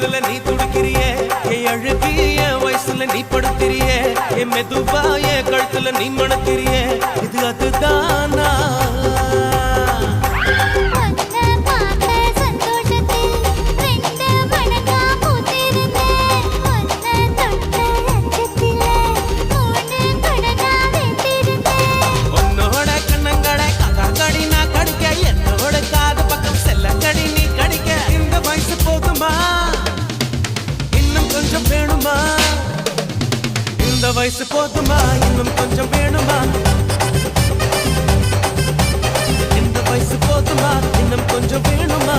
தொடுதல நீ துடிக்கிறியே என் அழுகி என் வயசுல நீ படுத்திரியே என் மெதுவா என் கழுத்துல நீ மணக்கிறியே இது அதுதானா இந்த வயசு போதுமா இன்னும் கொஞ்சம் வேணுமா இந்த வயசு போதுமா இன்னும் கொஞ்சம் வேணுமா